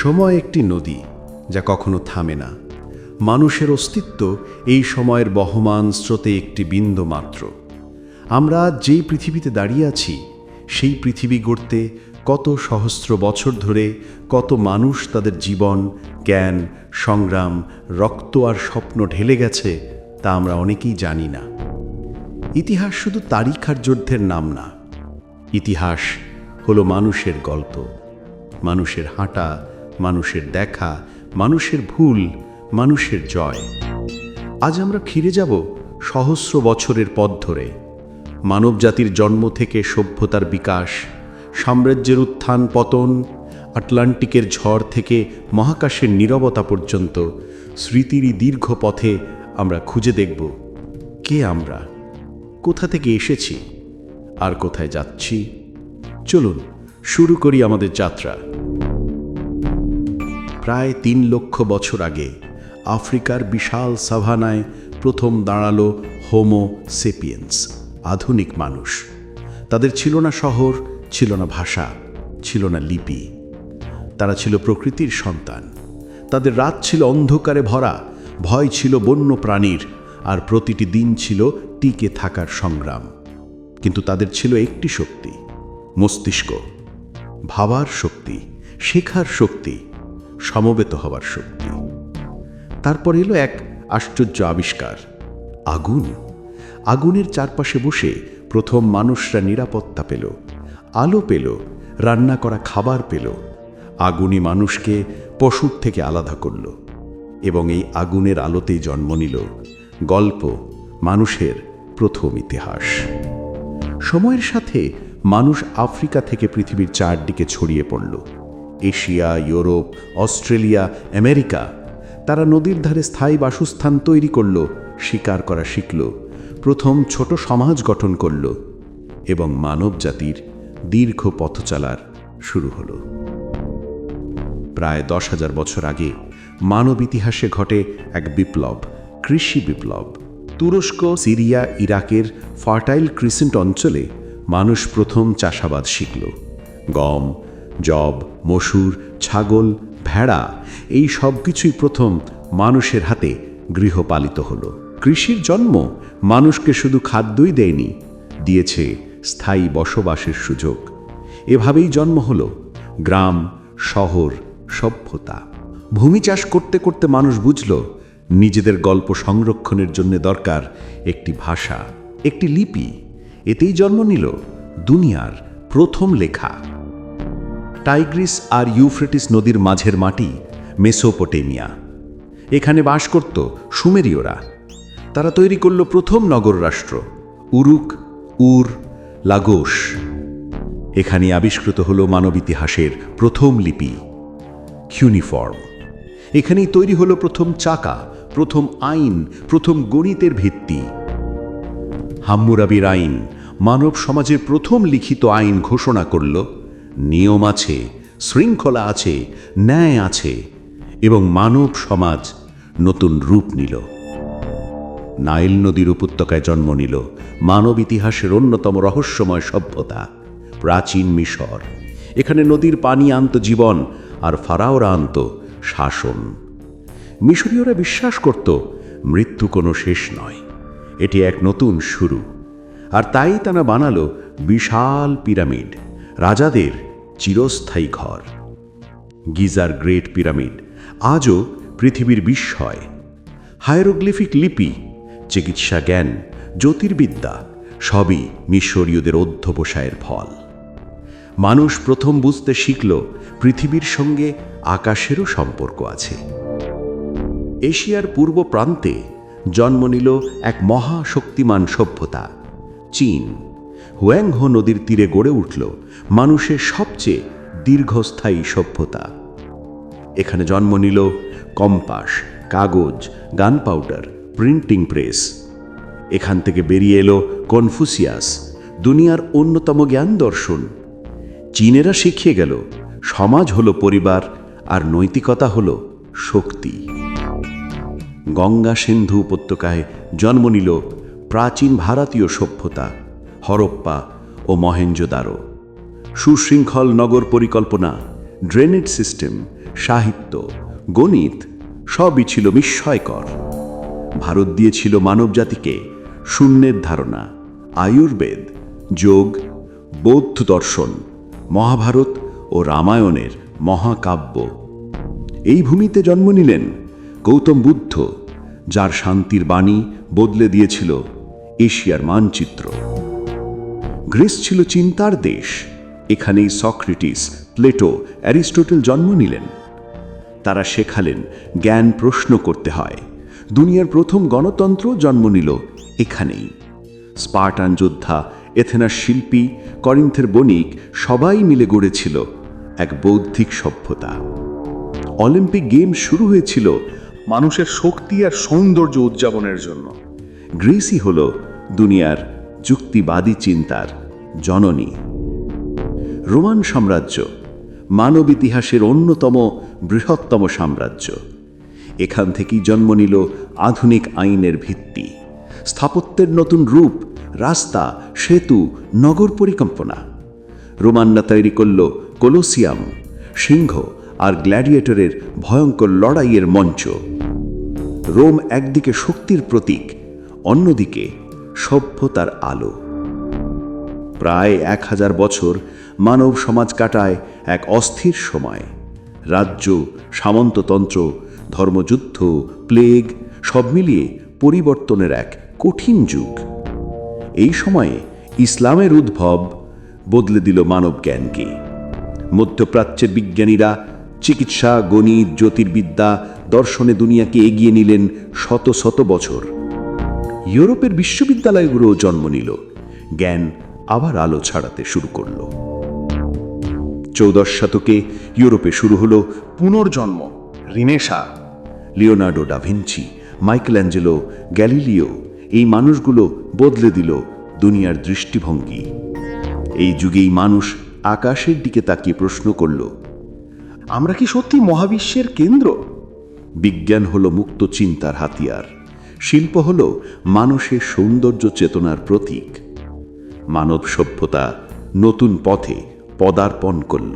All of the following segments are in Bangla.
সময় একটি নদী, যা কখনো থামে না। মানুষের অস্তিত্ব এই সময়ের বহমান স্রোতে একটি বিন্দু মাত্র। আমরা যেই পৃথিবীতে দাঁড়িয়ে আছি, সেই পৃথিবী গড়তে কত সহস্র বছর ধরে কত মানুষ তাদের জীবন, জ্ঞান, সংগ্রাম, রক্ত আর স্বপ্ন ঢেলে গেছে, তা আমরা অনেকেই জানি না। ইতিহাস শুধু তারিখ আর যুদ্ধের নাম না। ইতিহাস হলো মানুষের গল্প, মানুষের হাঁটা, মানুষের দেখা, মানুষের ভুল, মানুষের জয়। আজ আমরা ফিরে যাব সহস্র বছরের পথ ধরে। মানবজাতির জন্ম থেকে সভ্যতার বিকাশ, সাম্রাজ্যের উত্থান পতন, আটলান্টিকের ঝড় থেকে মহাকাশের নীরবতা পর্যন্ত স্মৃতিরই দীর্ঘ পথে আমরা খুঁজে দেখব কে আমরা, কোথা থেকে এসেছি আর কোথায় যাচ্ছি। চলুন শুরু করি আমাদের যাত্রা। প্রায় ৩ লক্ষ বছর আগে আফ্রিকার বিশাল সাভানায় প্রথম দাঁড়ালো হোমো সেপিয়েন্স, আধুনিক মানুষ। তাদের ছিল না শহর, ছিল না ভাষা, ছিল না লিপি। তারা ছিল প্রকৃতির সন্তান। তাদের রাত ছিল অন্ধকারে ভরা, ভয় ছিল বন্য প্রাণীর, আর প্রতিটি দিন ছিল টিকে থাকার সংগ্রাম। কিন্তু তাদের ছিল একটি শক্তি, মস্তিষ্ক, ভাবার শক্তি, শেখার শক্তি, সমবেত হওয়ার শক্তি। তারপর এলো এক আশ্চর্য আবিষ্কার, আগুন। আগুনের চারপাশে বসে প্রথম মানুষরা নিরাপত্তা পেল, আলো পেল, রান্না করা খাবার পেল। আগুনই মানুষকে পশুর থেকে আলাদা করল, এবং এই আগুনের আলোতেই জন্ম নিল গল্প, মানুষের প্রথম ইতিহাস। সময়ের সাথে মানুষ আফ্রিকা থেকে পৃথিবীর চারদিকে ছড়িয়ে পড়ল। Asia, Europe, Australia, America. তারা নদীর ধারে স্থায়ী বাসস্থান তৈরি করল, শিকার করা শিখল, প্রথম ছোট সমাজ গঠন করল, এবং মানব জাতির দীর্ঘ পথ চলার শুরু হলো। প্রায় 10,000 বছর আগে মানব ইতিহাসে ঘটে এক বিপ্লব, কৃষি বিপ্লব। তুরস্ক, সিরিয়া, ইরাকের ফার্টাইল ক্রিসেন্ট অঞ্চলে মানুষ প্রথম চাষাবাদ শিখল। গম, যব, মসুর, ছাগল, ভেড়া, এই সব কিছুই প্রথম মানুষের হাতে গৃহপালিত হলো। কৃষির জন্ম মানুষকে শুধু খাদ্যই দেয়নি, দিয়েছে স্থায়ী বসবাসের সুযোগ। এভাবেই জন্ম হলো গ্রাম, শহর, সভ্যতা। ভূমি চাষ করতে করতে মানুষ বুঝল নিজেদের গল্প সংরক্ষণের জন্য দরকার একটি ভাষা, একটি লিপি। এতেই জন্ম নিল দুনিয়ার প্রথম লেখা। টাইগ্রিস আর ইউফ্রেটিস নদীর মাঝের মাটি মেসোপটেমিয়া। এখানে বাস করত সুমেরীয়রা। তারা তৈরি করল প্রথম নগর রাষ্ট্র, উরুক, উর, লাগোস। এখানে আবিষ্কৃত হল মানব ইতিহাসের প্রথম লিপি, কিউনিফর্ম। এখানেই তৈরি হলো প্রথম চাকা, প্রথম আইন, প্রথম গণিতের ভিত্তি। হাম্মুরাবির আইন মানব সমাজের প্রথম লিখিত আইন ঘোষণা করল, নিয়ম আছে, শৃঙ্খলা আছে, ন্যায় আছে, এবং মানব সমাজ নতুন রূপ নিল। নাইল নদীর উপত্যকায় জন্ম নিল মানব ইতিহাসের অন্যতম রহস্যময় সভ্যতা, প্রাচীন মিশর। এখানে নদীর পানি আনত জীবন, আর ফারাওরা আনত শাসন। মিশরীয়রা বিশ্বাস করত মৃত্যু কোনো শেষ নয়, এটি এক নতুন শুরু। আর তাই তারা বানালো বিশাল পিরামিড, রাজাদের চিরস্থায়ী ঘর। গিজার গ্রেট পিরামিড আজও পৃথিবীর বিস্ময়। হায়ারোগ্লিফিক লিপি, চিকিৎসা জ্ঞান, জ্যোতির্বিদ্যা সবই মিশরীয়দের অধ্যবসায়ের ফল। মানুষ প্রথম বুঝতে শিখল পৃথিবীর সঙ্গে আকাশেরও সম্পর্ক আছে। এশিয়ার পূর্ব প্রান্তে জন্ম নিল এক মহাশক্তিমান সভ্যতা, চীন। হুয়াংহো নদীর তীরে গড়ে উঠল মানুষের সবচেয়ে দীর্ঘস্থায়ী সভ্যতা। এখানে জন্ম নিল কম্পাস, কাগজ, গান পাউডার, প্রিন্টিং প্রেস। এখান থেকে বেরিয়ে এলো কনফুসিয়াস, দুনিয়ার অন্যতম জ্ঞান দর্শন। চীনেরা শিখিয়ে গেল সমাজ হলো পরিবার, আর নৈতিকতা হলো শক্তি। গঙ্গা সিন্ধু উপত্যকায় জন্ম নিল প্রাচীন ভারতীয় সভ্যতা, হরপ্পা ও মহেঞ্জোদারো। সুশৃঙ্খল নগর পরিকল্পনা, ড্রেনেজ সিস্টেম, সাহিত্য, গণিত সবই ছিল বিস্ময়কর। ভারত দিয়েছিল মানবজাতিকে শূন্যের ধারণা, আয়ুর্বেদ, যোগ, বৌদ্ধ দর্শন, মহাভারত ও রামায়ণের মহাকাব্য। এই ভূমিতে জন্ম নিলেন গৌতম বুদ্ধ, যার শান্তির বাণী বদলে দিয়েছিল এশিয়ার মানচিত্র। গ্রিস ছিল চিন্তার দেশ। এখানেই সক্রেটিস, প্লেটো, অ্যারিস্টটল জন্ম নিলেন। তারা শেখালেন জ্ঞান প্রশ্ন করতে হয়। দুনিয়ার প্রথম গণতন্ত্র জন্ম নিল এখানেই। স্পার্টান যোদ্ধা, এথেনার শিল্পী, করিন্থের বণিক সবাই মিলে গড়েছিল এক বৌদ্ধিক সভ্যতা। অলিম্পিক গেম শুরু হয়েছিল মানুষের শক্তি আর সৌন্দর্য উদযাপনের জন্য। গ্রিসই হল দুনিয়ার যুক্তিবাদী চিন্তার জননী। রোমান সাম্রাজ্য মানব ইতিহাসের অন্যতম বৃহত্তম সাম্রাজ্য। এখান থেকেই জন্ম নিল আধুনিক আইনের ভিত্তি, স্থাপত্যের নতুন রূপ, রাস্তা, সেতু, নগর পরিকল্পনা। রোমানরা তৈরি করল কোলোসিয়াম, সিংহ আর গ্ল্যাডিয়েটরের ভয়ঙ্কর লড়াইয়ের মঞ্চ। রোম একদিকে শক্তির প্রতীক, অন্যদিকে সভ্যতার আলো। প্রায় 1000 বছর মানব সমাজ কাটায় এক অস্থির সময়। রাজ্য, সামন্ততন্ত্র, ধর্মযুদ্ধ, প্লেগ সব মিলিয়ে পরিবর্তনের এক কঠিন যুগ। এই সময়ে ইসলামের উদ্ভব বদলে দিল মানব জ্ঞানকে। মধ্যপ্রাচ্যের বিজ্ঞানীরা চিকিৎসা, গণিত, জ্যোতির্বিদ্যা, দর্শনে দুনিয়াকে এগিয়ে নিলেন শত শত বছর। ইউরোপের বিশ্ববিদ্যালয়গুলোও জন্ম নিল, জ্ঞান আবার আলো ছড়াতে শুরু করল। 14 শতকে ইউরোপে শুরু হলো পুনর্জন্ম, রিনেসা। লিওনার্ডো ডা ভিঞ্চি, মাইকেল অ্যাঞ্জেলো, গ্যালিলিও এই মানুষগুলো বদলে দিল দুনিয়ার দৃষ্টিভঙ্গি। এই যুগেই মানুষ আকাশের দিকে তাকিয়ে প্রশ্ন করল, আমরা কি সত্যি মহাবিশ্বের কেন্দ্র? বিজ্ঞান হলো মুক্ত চিন্তার হাতিয়ার, শিল্প হলো মানুষের সৌন্দর্য চেতনার প্রতীক। মানব সভ্যতা নতুন পথে পদার্পণ করল।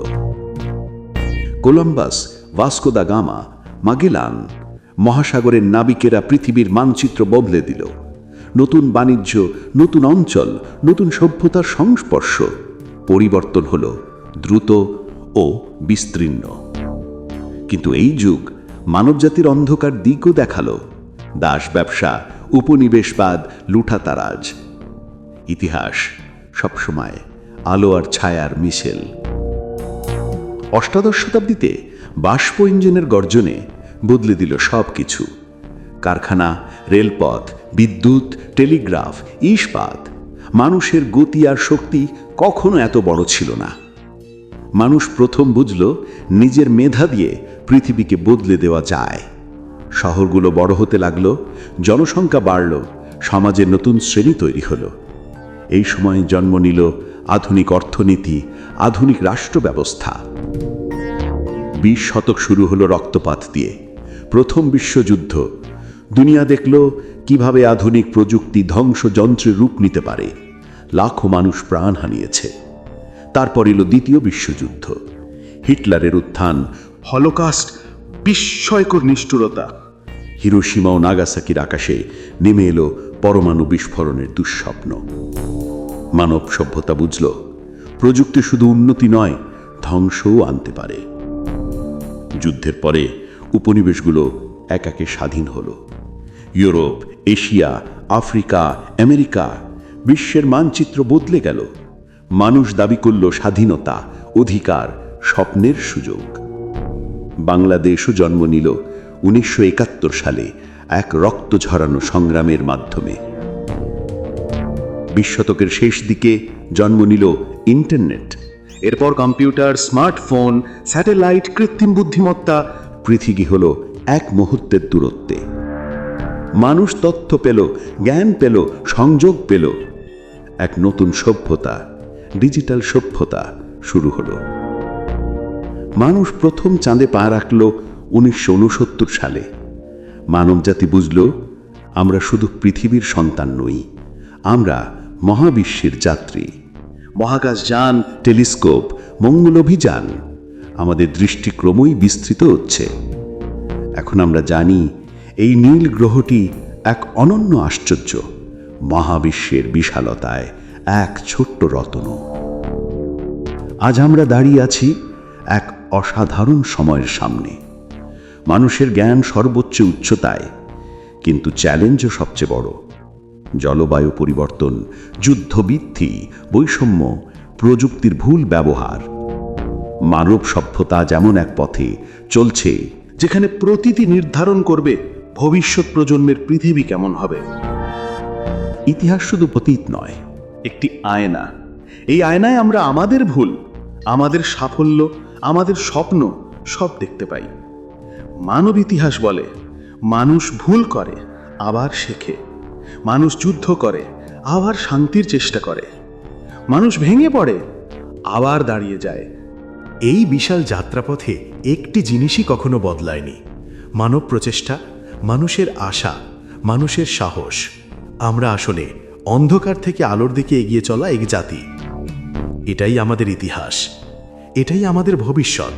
কলম্বাস, ভাস্কো দা গামা, মাগেলান মহাসাগরের নাবিকেরা পৃথিবীর মানচিত্র বদলে দিল। নতুন বাণিজ্য, নতুন অঞ্চল, নতুন সভ্যতার সংস্পর্শ। পরিবর্তন হলো দ্রুত ও বিস্তীর্ণ। কিন্তু এই যুগ মানবজাতির অন্ধকার দিকও দেখালো। দাস ব্যবসা, উপনিবেশবাদ, লুঠাতারাজ। ইতিহাস সবসময় আলো আর ছায়ার মিশেল। অষ্টাদশ শতাব্দীতে বাষ্প ইঞ্জিনের গর্জনে বদলে দিল সব কিছু। কারখানা, রেলপথ, বিদ্যুৎ, টেলিগ্রাফ, ইস্পাত। মানুষের গতি আর শক্তি কখনো এত বড় ছিল না। মানুষ প্রথম বুঝল নিজের মেধা দিয়ে পৃথিবীকে বদলে দেওয়া যায়। শহরগুলো বড় হতে লাগলো, জনসংখ্যা বাড়ল, সমাজের নতুন শ্রেণী তৈরি হলো। এই সময়ে জন্ম নিল আধুনিক অর্থনীতি, আধুনিক রাষ্ট্র ব্যবস্থা। 20 শতক শুরু হলো রক্তপাত দিয়ে। প্রথম বিশ্বযুদ্ধ। দুনিয়া দেখল কিভাবে আধুনিক প্রযুক্তি ধ্বংসযন্ত্রের রূপ নিতে পারে। লাখো মানুষ প্রাণ হারিয়েছে। তারপর এলো দ্বিতীয় বিশ্বযুদ্ধ। হিটলারের উত্থান, হলোকাস্ট, বিস্ময়কর নিষ্ঠুরতা। হিরোশিমা ও নাগাসাকির আকাশে নেমে এলো পরমাণু বিস্ফোরণের দুঃস্বপ্ন। মানব সভ্যতা বুঝল প্রযুক্তি শুধু উন্নতি নয়, ধ্বংসও আনতে পারে। যুদ্ধের পরে উপনিবেশগুলো একাকে স্বাধীন হলো। ইউরোপ, এশিয়া, আফ্রিকা, আমেরিকা, বিশ্বের মানচিত্র বদলে গেল। মানুষ দাবি করল স্বাধীনতা, অধিকার, স্বপ্নের সুযোগ। বাংলাদেশও জন্ম নিল 1971 সালে এক রক্ত ঝরানো সংগ্রামের মাধ্যমে। 20 শতকের শেষ দিকে জন্ম নিল ইন্টারনেট। এরপর কম্পিউটার, স্মার্টফোন, স্যাটেলাইট, কৃত্রিম বুদ্ধিমত্তা। পৃথিবী হলো এক মুহূর্তের দূরত্বে। মানুষ তথ্য পেল, জ্ঞান পেল, সংযোগ পেল। এক নতুন সভ্যতা, ডিজিটাল সভ্যতা শুরু হলো। মানুষ প্রথম চাঁদে পা রাখল 1969 সালে। মানবজাতি বুঝল আমরা শুধু পৃথিবীর সন্তান নই, আমরা মহাবিশ্বের যাত্রী। মহাকাশযান, টেলিস্কোপ, মঙ্গল অভিযান, আমাদের দৃষ্টি ক্রমই বিস্তৃত হচ্ছে। এখন আমরা জানি এই নীল গ্রহটি এক অনন্য আশ্চর্য, মহাবিশ্বের বিশালতায় এক ছোট্ট রত্ন। আজ আমরা দাঁড়িয়ে আছি এক অসাধারণ সময়ের সামনে। মানুষের জ্ঞান সর্বোচ্চ উচ্চতায়, কিন্তু চ্যালেঞ্জও সবচেয়ে বড়। জলবায়ু পরিবর্তন, যুদ্ধবৃদ্ধি, বৈষম্য, প্রযুক্তির ভুল ব্যবহার। মানব সভ্যতা যেমন এক পথে চলছে, যেখানে প্রতিটি নির্ধারণ করবে ভবিষ্যৎ প্রজন্মের পৃথিবী কেমন হবে। ইতিহাস শুধু অতীত নয়, একটি আয়না। এই আয়নায় আমরা আমাদের ভুল, আমাদের সাফল্য, আমাদের স্বপ্ন সব দেখতে পাই। মানব ইতিহাস বলে মানুষ ভুল করে আবার শেখে, মানুষ যুদ্ধ করে আবার শান্তির চেষ্টা করে, মানুষ ভেঙে পড়ে আবার দাঁড়িয়ে যায়। এই বিশাল যাত্রাপথে একটি জিনিসই কখনো বদলায়নি: মানব প্রচেষ্টা, মানুষের আশা, মানুষের সাহস। আমরা আসলে অন্ধকার থেকে আলোর দিকে এগিয়ে চলা এক জাতি। এটাই আমাদের ইতিহাস, এটাই আমাদের ভবিষ্যৎ।